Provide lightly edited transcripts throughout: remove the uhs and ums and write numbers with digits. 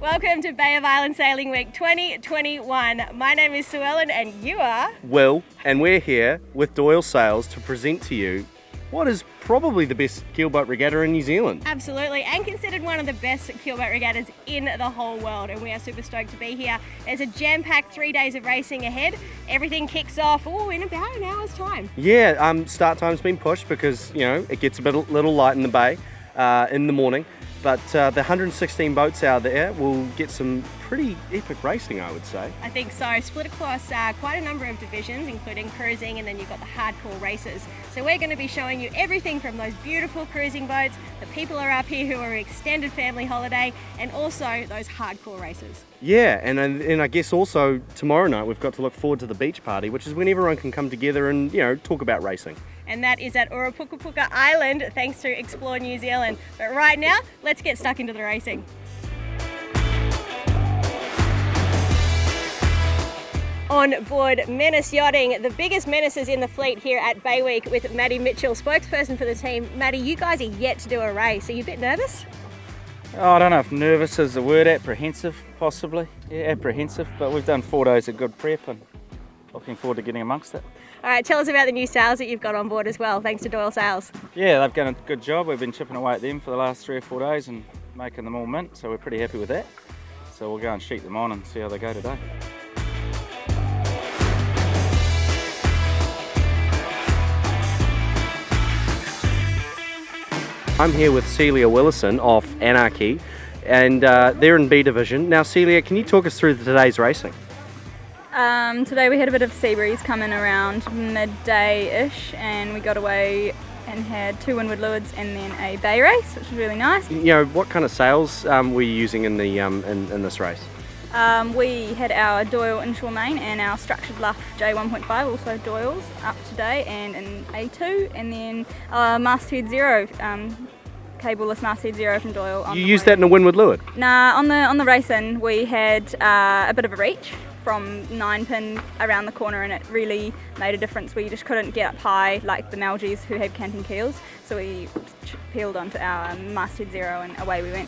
Welcome to Bay of Islands Sailing Week 2021. My name is Sue Ellen and you are? Will, and we're here with Doyle Sails to present to you what is probably the best keelboat regatta in New Zealand. Absolutely, and considered one of the best keelboat regattas in the whole world, and we are super stoked to be here. There's a jam-packed 3 days of racing ahead. Everything kicks off in about an hour's time. Yeah, start time's been pushed because, it gets a little light in the bay in the morning. But the 116 boats out there will get some pretty epic racing, I would say. I think so. Split across quite a number of divisions, including cruising, and then you've got the hardcore races. So we're going to be showing you everything from those beautiful cruising boats, the people are up here who are extended family holiday, and also those hardcore races. Yeah, and I guess also tomorrow night we've got to look forward to the beach party, which is when everyone can come together and, talk about racing. And that is at Urapukapuka Island, thanks to Explore New Zealand. But right now, let's get stuck into the racing. On board Menace Yachting, the biggest menaces in the fleet here at Bay Week, with Maddie Mitchell, spokesperson for the team. Maddie, you guys are yet to do a race. Are you a bit nervous? Oh, I don't know if nervous is the word, apprehensive possibly. Yeah, apprehensive, but we've done 4 days of good prep and looking forward to getting amongst it. All right, tell us about the new sails that you've got on board as well, thanks to Doyle Sails. Yeah, they've done a good job. We've been chipping away at them for the last 3 or 4 days and making them all mint, so we're pretty happy with that. So we'll go and sheet them on and see how they go today. I'm here with Celia Willison off Anarchy, and they're in B Division. Now Celia, can you talk us through today's racing? Today we had a bit of sea breeze coming around midday-ish, and we got away and had 2 windward lewards and then a bay race, which was really nice. What kind of sails were you using in the in this race? We had our Doyle inshore main and our structured luff J1.5, also Doyle's, up today, and an A2, and then masthead zero, cableless masthead zero from Doyle. You used that in a windward leeward? Nah, on the racing we had a bit of a reach from 9 pin around the corner, and it really made a difference. We just couldn't get up high like the Malgies who had canting keels, so we peeled onto our masthead zero and away we went.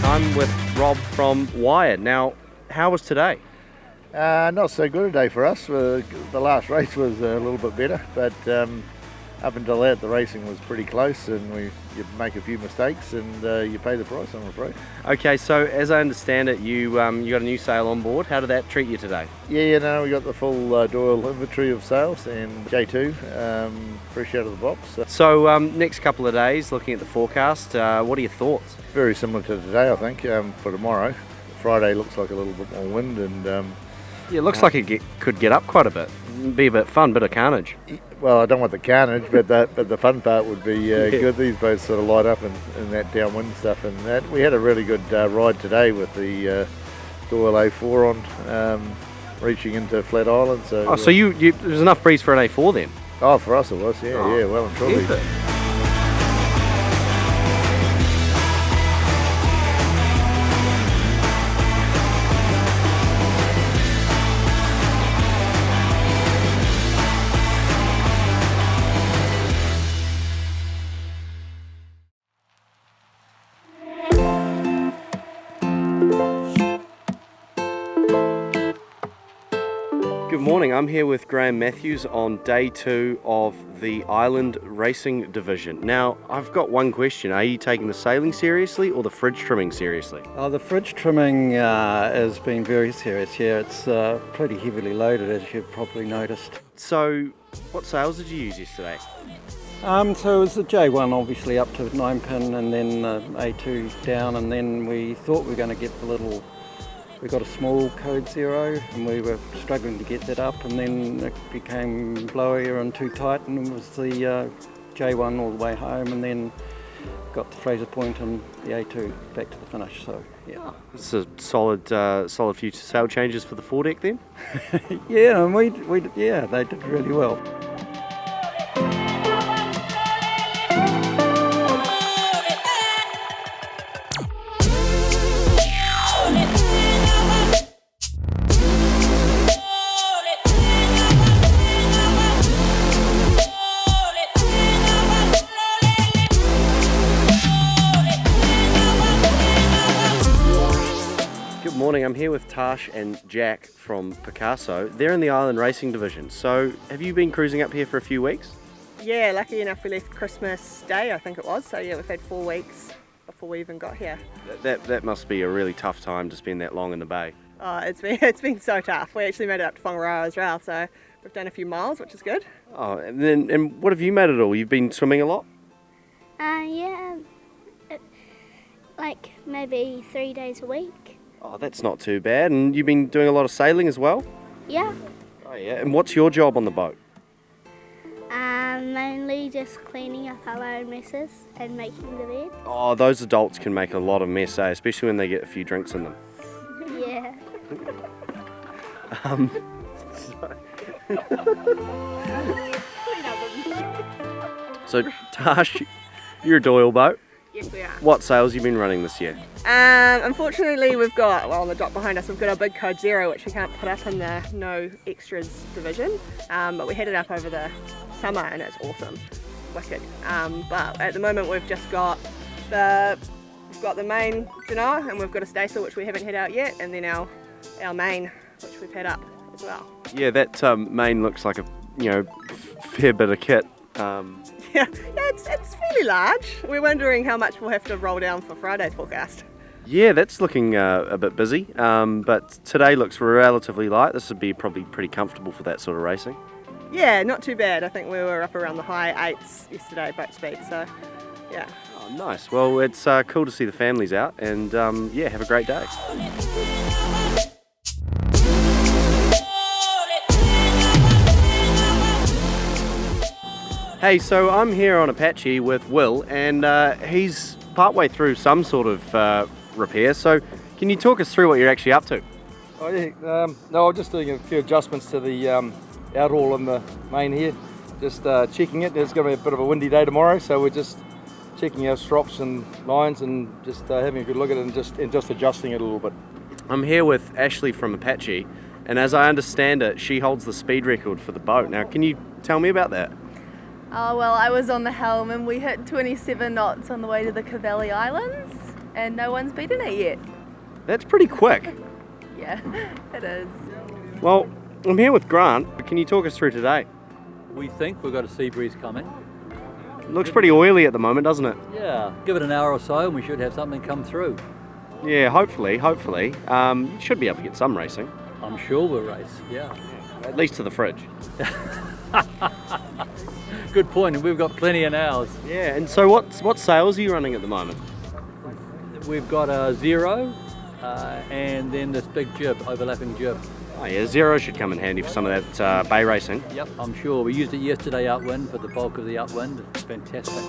I'm with Rob from Wired. Now, how was today? Not so good a day for us. The last race was a little bit better, but up until that the racing was pretty close, and you make a few mistakes and you pay the price, I'm afraid. Okay, so as I understand it, you got a new sail on board. How did that treat you today? Yeah, we got the full Doyle inventory of sails and J2 fresh out of the box. So next couple of days, looking at the forecast, what are your thoughts? Very similar to today, I think, for tomorrow. Friday looks like a little bit more wind, and yeah, it looks like it could get up quite a bit. Be a bit fun, bit of carnage. Well, I don't want the carnage, but the fun part would be good. These boats sort of light up in that downwind stuff, and that we had a really good ride today with the Doyle A4 on, reaching into Flat Island. So there's enough breeze for an A4 then? Oh, for us it was, yeah, well and truly. Effort. Good morning, I'm here with Graham Matthews on day 2 of the Island Racing Division. Now, I've got one question. Are you taking the sailing seriously or the fridge trimming seriously? The fridge trimming has been very serious here. It's pretty heavily loaded, as you've probably noticed. So, what sails did you use yesterday? So it was the J1 obviously up to 9 pin, and then A2 down, and then we thought we were going to get we got a small code zero, and we were struggling to get that up, and then it became blowier and too tight, and it was the J1 all the way home, and then got to Fraser Point and the A2 back to the finish. So yeah, It's a solid few sail changes for the foredeck then. yeah, and they did really well. morning. I'm here with Tash and Jack from Picasso. They're in the Island Racing Division. So have you been cruising up here for a few weeks? Yeah, lucky enough we left Christmas Day, I think it was. So yeah, we've had 4 weeks before we even got here. That must be a really tough time to spend that long in the bay. Oh, it's been so tough. We actually made it up to Whangaroa as well, so we've done a few miles, which is good. Oh, and what have you made it all? You've been swimming a lot? Yeah, like maybe 3 days a week. Oh, that's not too bad. And you've been doing a lot of sailing as well? Yeah, Oh yeah. And what's your job on the boat? mainly just cleaning up our own messes and making the bed. Oh, those adults can make a lot of mess, especially when they get a few drinks in them. Yeah. So Tash, you're a Doyle boat. Yes, we are. What sails you been running this year? Unfortunately, we've got, well, on the dock behind us, we've got our big Code Zero, which we can't put up in the no extras division. But we had it up over the summer and it's awesome, wicked. But at the moment, we've just got the main Genoa and we've got a staysail which we haven't had out yet, and then our main, which we've had up as well. Yeah, that main looks like a fair bit of kit. Yeah, it's fairly large. We're wondering how much we'll have to roll down for Friday's forecast. Yeah, that's looking a bit busy, but today looks relatively light. This would be probably pretty comfortable for that sort of racing. Yeah, not too bad. I think we were up around the high 8s yesterday, boat speed, so yeah. Oh, nice. Well, it's cool to see the families out, and yeah, have a great day. Hey, so I'm here on Apache with Will, and he's partway through some sort of repair. So can you talk us through what you're actually up to? Oh yeah, no, I'm just doing a few adjustments to the outhaul in the main here. Just checking it. There's going to be a bit of a windy day tomorrow, so we're just checking our strops and lines and just having a good look at it and just adjusting it a little bit. I'm here with Ashley from Apache, and as I understand it, she holds the speed record for the boat. Now, can you tell me about that? Oh well, I was on the helm and we hit 27 knots on the way to the Cavalli Islands and no one's beaten it yet. That's pretty quick. Yeah, it is. Well, I'm here with Grant. Can you talk us through today? We think we've got a sea breeze coming. It looks pretty oily at the moment, doesn't it? Yeah, give it an hour or so and we should have something come through. Yeah, hopefully. You should be able to get some racing. I'm sure we'll race, yeah. At least to the fridge. Good point, and we've got plenty of hours. Yeah, and so what sails are you running at the moment? We've got a Zero and then this big jib, overlapping jib. Oh yeah, Zero should come in handy for some of that bay racing. Yep, I'm sure. We used it yesterday upwind for the bulk of the upwind. It's fantastic.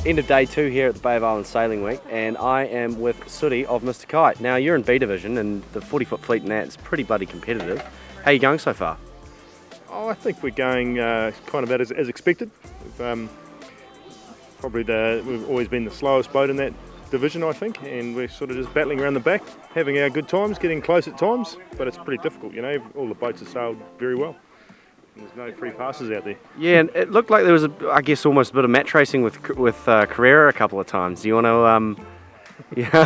End of day 2 here at the Bay of Islands Sailing Week, and I am with Sooty of Mr Kite. Now you're in B division and the 40-foot fleet and that's pretty bloody competitive. How are you going so far? Oh, I think we're going kind of about as expected. We've always been the slowest boat in that division, I think, and we're sort of just battling around the back, having our good times, getting close at times, but it's pretty difficult, all the boats have sailed very well. There's no free passes out there. Yeah, and it looked like there was, I guess, almost a bit of match racing with Carrera a couple of times. Do you want to, Yeah,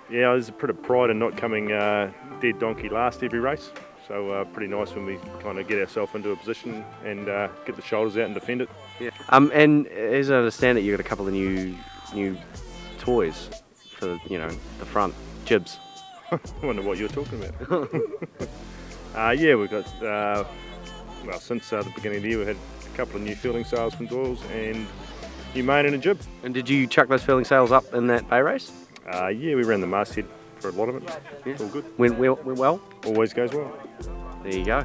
there's a bit of pride in not coming dead donkey last every race. So pretty nice when we kind of get ourselves into a position and get the shoulders out and defend it. Yeah. And as I understand it, you've got a couple of new toys for the front jibs. I wonder what you're talking about. Yeah, we've got, since the beginning of the year, we had a couple of new fielding sails from Doyle's and new main and a jib. And did you chuck those fielding sails up in that bay race? Yeah, we ran the masthead for a lot of it. Yeah. It's all good. Went well? Always goes well. There you go.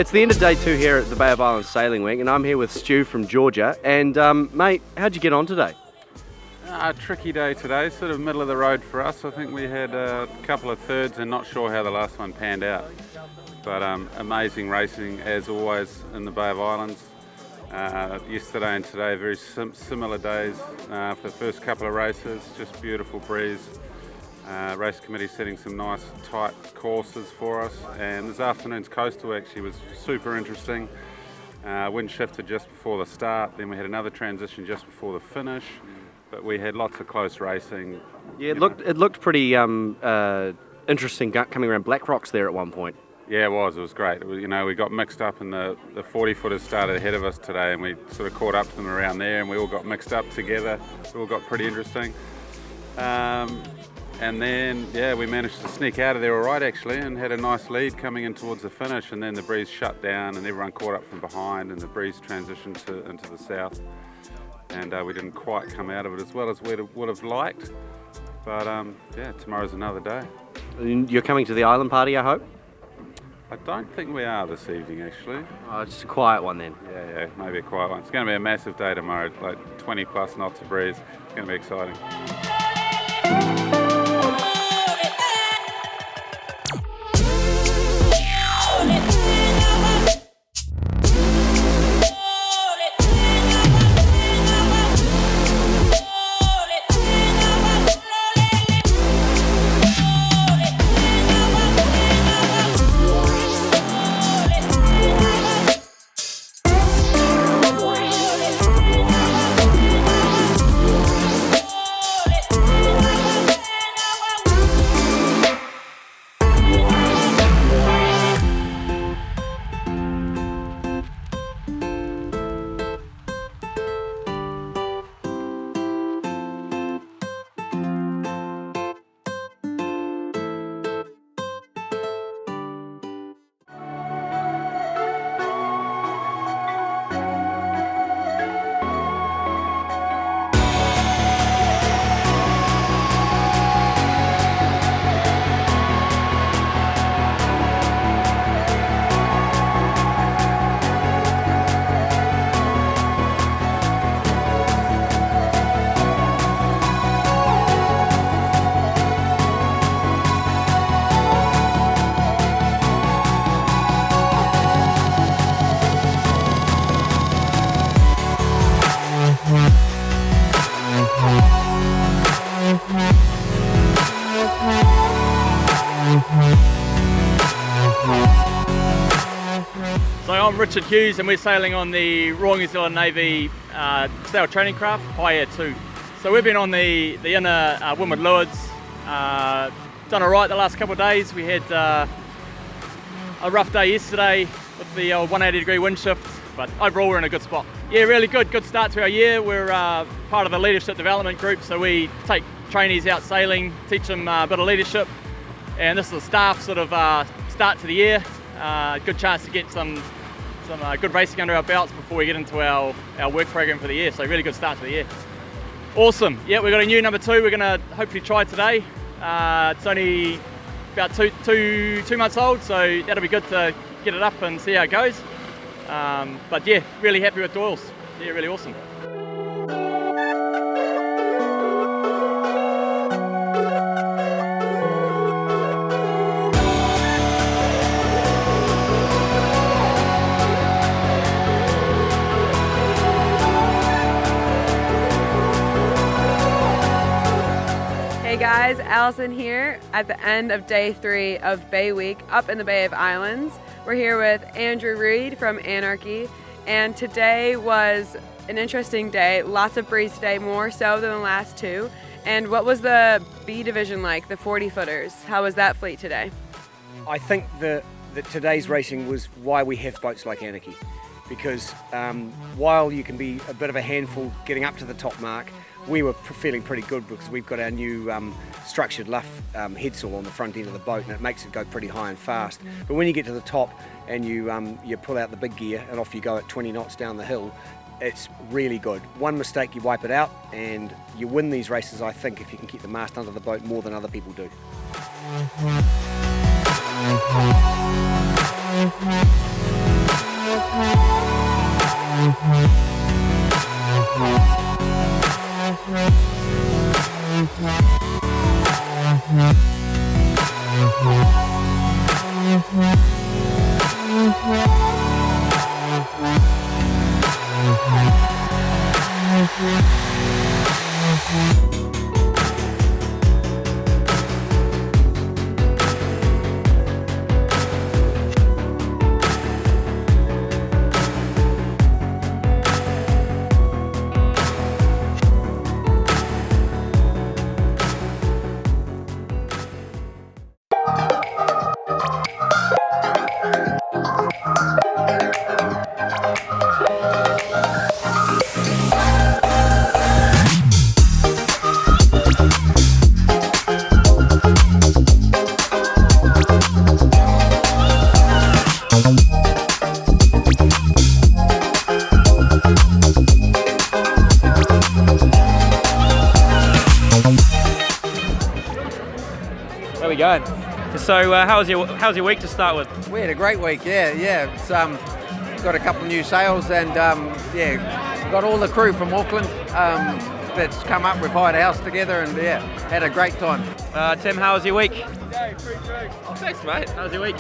It's the end of day 2 here at the Bay of Islands Sailing Week, and I'm here with Stu from Georgia. And mate, how'd you get on today? A tricky day today, sort of middle of the road for us. I think we had a couple of thirds and not sure how the last one panned out. But amazing racing as always in the Bay of Islands. Yesterday and today, very similar days for the first couple of races, just beautiful breeze. Race committee setting some nice tight courses for us, and this afternoon's coastal actually was super interesting. Wind shifted just before the start, then we had another transition just before the finish, but we had lots of close racing. Yeah, it looked pretty interesting coming around Black Rocks there at one point. Yeah, it was great. It was, we got mixed up, and the 40-footers started ahead of us today, and we sort of caught up to them around there, and we all got mixed up together. It all got pretty interesting. And then, we managed to sneak out of there all right, actually, and had a nice lead coming in towards the finish, and then the breeze shut down, and everyone caught up from behind, and the breeze transitioned into the south, and we didn't quite come out of it as well as we would have liked, but tomorrow's another day. You're coming to the island party, I hope? I don't think we are this evening, actually. Oh, just a quiet one then. Yeah, maybe a quiet one. It's going to be a massive day tomorrow, like 20 plus knots of breeze. It's going to be exciting. So I'm Richard Hughes, and we're sailing on the Royal New Zealand Navy sail training craft, High Air 2. So we've been on the inner Windward Lewards, done alright the last couple of days. We had a rough day yesterday with the 180-degree wind shift, but overall we're in a good spot. Yeah, really good start to our year. We're part of the leadership development group, so we take trainees out sailing, teach them a bit of leadership, and this is a staff sort of start to the year. Good chance to get some good racing under our belts before we get into our work program for the year, so really good start to the year. Awesome. Yeah, we've got a new number 2 we're going to hopefully try today. It's only about two months old, so that'll be good to get it up and see how it goes. But yeah, really happy with Doyle's. Yeah, really awesome. Hey guys, Allison here at the end of day 3 of Bay Week up in the Bay of Islands. We're here with Andrew Reed from Anarchy, and today was an interesting day. Lots of breeze today, more so than the last 2. And what was the B division like, the 40-footers? How was that fleet today? I think that today's racing was why we have boats like Anarchy, because while you can be a bit of a handful getting up to the top mark, we were feeling pretty good because we've got our new structured luff headsail on the front end of the boat, and it makes it go pretty high and fast. But when you get to the top and you pull out the big gear and off you go at 20 knots down the hill, it's really good. One mistake, you wipe it out, and you win these races, I think, if you can keep the mast under the boat more than other people do. Where are we going? So how's your week to start with? We had a great week, yeah. It's, got a couple of new sails and yeah, got all the crew from Auckland that's come up. We've hired a house together and yeah, had a great time. Tim, how was your week? Oh, thanks, mate. How was your week?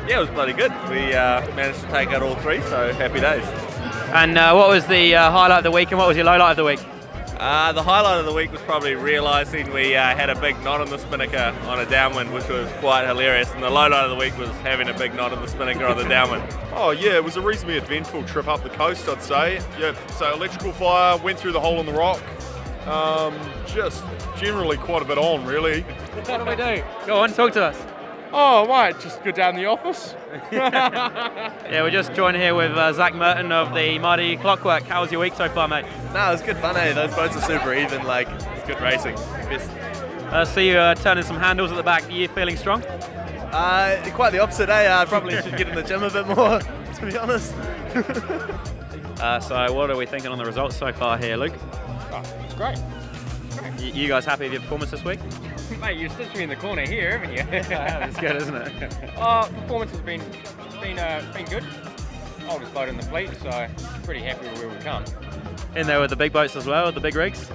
Yeah, it was bloody good. We managed to take out all three, so happy days. And what was the highlight of the week and what was your low light of the week? The highlight of the week was probably realising we had a big knot on the spinnaker on a downwind, which was quite hilarious. And the low light of the week was having a big knot on the spinnaker on the downwind. Oh yeah, it was a reasonably eventful trip up the coast, I'd say. Yeah, so electrical fire, went through the hole in the rock. Just generally quite a bit on, really. What do we do? Go on, talk to us. Oh, right, just go down the office. Yeah, we're just joined here with Zach Merton of the Mighty Clockwork. How was your week so far, mate? No, it was good fun, eh? Those boats are super even, like, it's good racing. Best. See you turning some handles at the back. Are you feeling strong? Quite the opposite, eh? I probably should get in the gym a bit more, to be honest. So what are we thinking on the results so far here, Luke? Oh, it's great. You guys happy with your performance this week? Mate, you're stitching me in the corner here, haven't you? It's good, isn't it? Performance has been good. Oldest boat in the fleet, so pretty happy with where we've come. In there with the big boats as well, with the big rigs?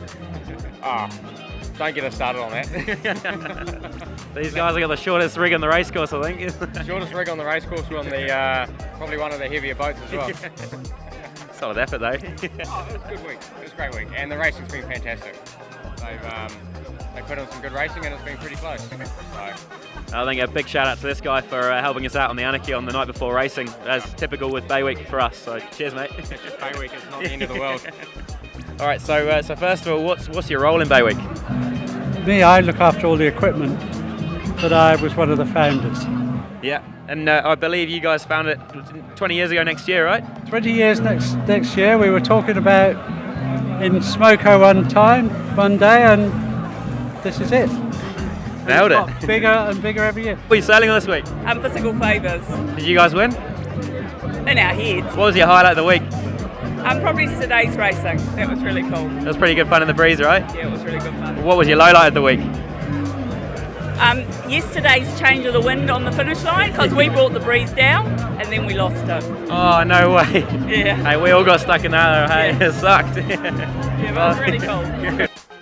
Don't get us started on that. These guys have got the shortest rig on the race course, I think. Shortest rig on the race course, we're on the probably one of the heavier boats as well. Solid effort though. It was a good week. It was a great week, and the racing's been fantastic. They put on some good racing, and it's been pretty close. So. I think a big shout out to this guy for helping us out on the Anarchy on the night before racing, as typical with Bay Week for us. So cheers, mate. It's just Bay Week. It's not the end of the world. All right. So first of all, what's your role in Bay Week? Me, I look after all the equipment, but I was one of the founders. Yeah. And I believe you guys founded it 20 years ago next year, right? 20 years next year. We were talking about in Smoko one day, and this is it. Nailed it. Bigger and bigger every year. What are you sailing on this week? Physical favours. Did you guys win? In our heads. What was your highlight of the week? Probably today's racing. That was really cool. That was pretty good fun in the breeze, right? Yeah, it was really good fun. What was your low light of the week? Yesterday's change of the wind on the finish line, because we brought the breeze down and then we lost it. Oh, no way. Yeah. Hey, we all got stuck in that, hey, Yeah. It sucked. Yeah, but it was really cool.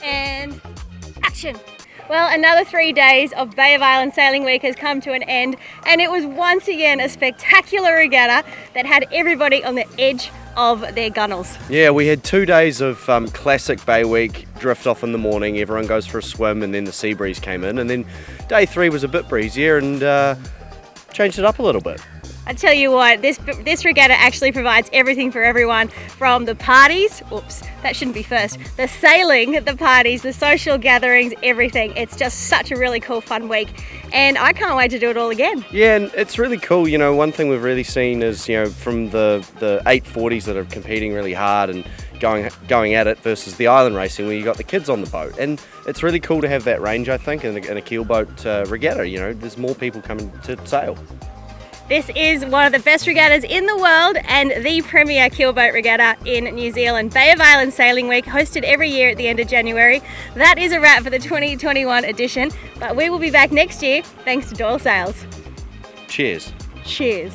And action! Well, another 3 days of Bay of Islands Sailing Week has come to an end, and it was once again a spectacular regatta that had everybody on the edge of their gunnels. Yeah, we had 2 days of classic Bay Week, drift off in the morning, everyone goes for a swim, and then the sea breeze came in, and then day 3 was a bit breezier and changed it up a little bit. I tell you what, this regatta actually provides everything for everyone, from the parties, oops, that shouldn't be first, the sailing, the parties, the social gatherings, everything. It's just such a really cool, fun week, and I can't wait to do it all again. Yeah, and it's really cool. You know, one thing we've really seen is, you know, from the 840s that are competing really hard and going at it versus the island racing where you got the kids on the boat, and it's really cool to have that range, I think, in a keelboat regatta. You know, there's more people coming to sail. This is one of the best regattas in the world and the premier keelboat regatta in New Zealand. Bay of Islands Sailing Week, hosted every year at the end of January. That is a wrap for the 2021 edition, but we will be back next year thanks to Doyle Sails. Cheers. Cheers.